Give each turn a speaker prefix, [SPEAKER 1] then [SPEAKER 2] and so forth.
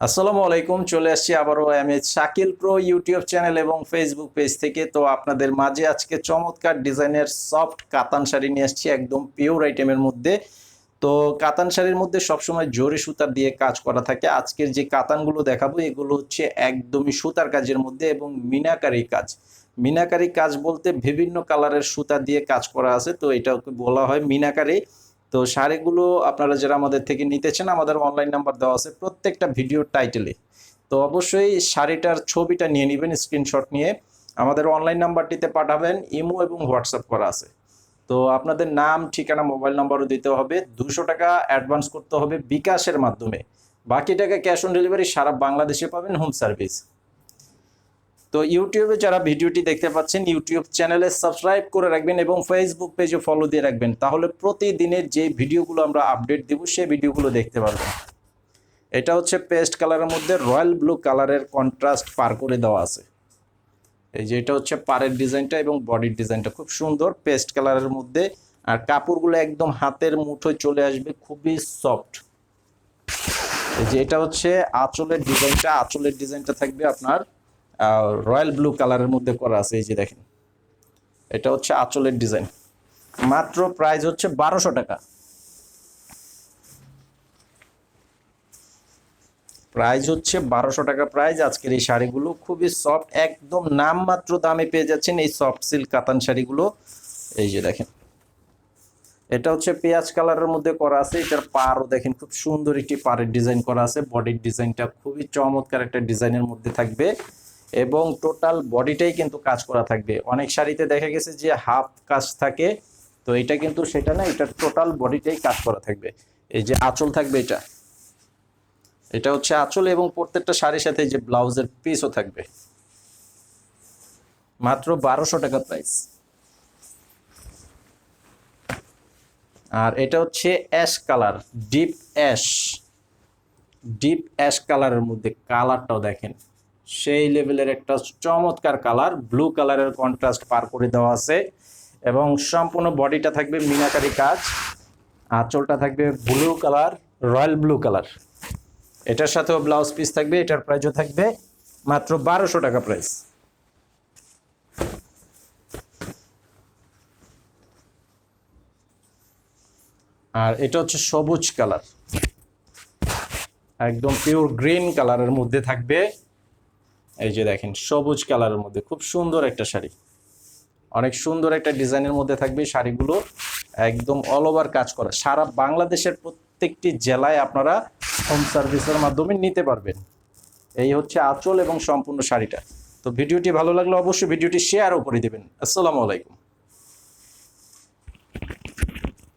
[SPEAKER 1] আসসালামু আলাইকুম। চলে আসছি আবারও আমি শাকিল প্রো ইউটিউব চ্যানেল এবং ফেসবুক পেজ থেকে। তো আপনাদের মাঝে আজকে চমৎকার ডিজাইনের সফট কাতান শাড়ি নিয়ে আসছি, একদম পিওর আইটেমের মধ্যে। তো কাতান শাড়ির মধ্যে সবসময় জরি সুতার দিয়ে কাজ করা থাকে। আজকের যে কাতানগুলো দেখাবো এগুলো হচ্ছে একদমই সুতার কাজের মধ্যে এবং মিনাকারি কাজ। মিনাকারি কাজ বলতে বিভিন্ন কালারের সুতা দিয়ে কাজ করা আছে, তো এটাকে বলা হয় মিনাকারি। তো শাড়িগুলো আপনারা যারা আমাদের থেকে নিতেছেন, আমাদের অনলাইন নাম্বার দেওয়া আছে প্রত্যেকটা ভিডিওর টাইটেলে। তো অবশ্যই শাড়িটার ছবিটা নিয়ে নেবেন, স্ক্রিনশট নিয়ে আমাদের অনলাইন নাম্বারটিতে পাঠাবেন। ইমো এবং হোয়াটসঅ্যাপ করা আছে। তো আপনাদের নাম, ঠিকানা, মোবাইল নাম্বারও দিতে হবে। 200 টাকা অ্যাডভান্স করতে হবে বিকাশের মাধ্যমে, বাকি টাকা ক্যাশ অন ডেলিভারি সারা বাংলাদেশে পাবেন, হোম সার্ভিস। তো ইউটিউবে যারা ভিডিওটি দেখতে পাচ্ছেন, ইউটিউব চ্যানেলে সাবস্ক্রাইব করে রাখবেন এবং ফেসবুক পেজে ফলো দিয়ে রাখবেন, তাহলে প্রতিদিনের যে ভিডিওগুলো আমরা আপডেট দিব সেই ভিডিওগুলো দেখতে পারবেন। এটা হচ্ছে পেস্ট কালারের মধ্যে রয়্যাল ব্লু কালারের কন্ট্রাস্ট পার করে দেওয়া আছে। এই যে এটা হচ্ছে পাড়ের ডিজাইনটা এবং বডির ডিজাইনটা খুব সুন্দর পেস্ট কালারের মধ্যে। আর কাপড়গুলো একদম হাতের মুঠোয় চলে আসবে, খুবই সফট। এই যে এটা হচ্ছে আঁচলের ডিজাইনটা। আঁচলের ডিজাইনটা থাকবে আপনার রয়্যাল ব্লু কালারের মধ্যে করা আছে। এই যে দেখেন, এটা হচ্ছে আঁচলের ডিজাইন। মাত্র প্রাইস হচ্ছে 1200 টাকা। প্রাইস হচ্ছে 1200 টাকা প্রাইস আজকের এই শাড়িগুলো। খুবই সফট, একদম নামমাত্র দামে পেয়ে যাচ্ছেন এই সফট সিল্ক কাতান শাড়িগুলো। এই যে দেখেন, এটা হচ্ছে পেঁয়াজ কালারের মধ্যে করা আছে। এটার পাড়ও দেখেন, খুব সুন্দর একটি পাড়ের ডিজাইন করা আছে। বডির ডিজাইনটা খুবই চমৎকার একটা ডিজাইনের মধ্যে থাকবে এবং টোটাল বডিটাই কিন্তু কাজ করা থাকবে। অনেক শাড়িতে দেখা গেছে যে হাফ কাজ থাকে, তো এটা কিন্তু সেটা না, এটার টোটাল বডিটাই কাজ করা থাকবে। এই যে আঁচল থাকবে, এটা হচ্ছে আঁচল এবং প্রত্যেকটা শাড়ির সাথে যে ব্লাউজের পিসও থাকবে। মাত্র 1200 টাকা প্রাইস। আর এটা হচ্ছে অ্যাশ কালার, ডিপ অ্যাশ কালারের মধ্যে। কালারটাও দেখেন, সেই লেভেলের একটা চমৎকার কালার। ব্লু কালারের কন্ট্রাস্ট পার করে দেওয়া আছে এবং সম্পূর্ণ বডিটা থাকবে মিনাকারি কাজ। আঁচলটা থাকবে blue colour, royal blue colour. এটার সাথেও ব্লাউজ পিস থাকবে। এটার প্রাইসও থাকবে মাত্র 1200 টাকা প্রাইস। আর এটা হচ্ছে সবুজ কালার, একদম পিওর গ্রিন কালারের মধ্যে থাকবে। এই যে দেখেন, সবুজ কালারের মধ্যে খুব সুন্দর একটা শাড়ি, অনেক সুন্দর একটা ডিজাইনের মধ্যে থাকবে শাড়িগুলো। একদম অল ওভার কাজ করা, সারা বাংলাদেশের প্রত্যেকটি জেলায় আপনারা হোম সার্ভিসের মাধ্যমে নিতে পারবেন। এই হচ্ছে আঁচল এবং সম্পূর্ণ শাড়িটা। তো ভিডিওটি ভালো লাগলে অবশ্যই ভিডিওটি শেয়ারও করে দেবেন। আসসালামু আলাইকুম।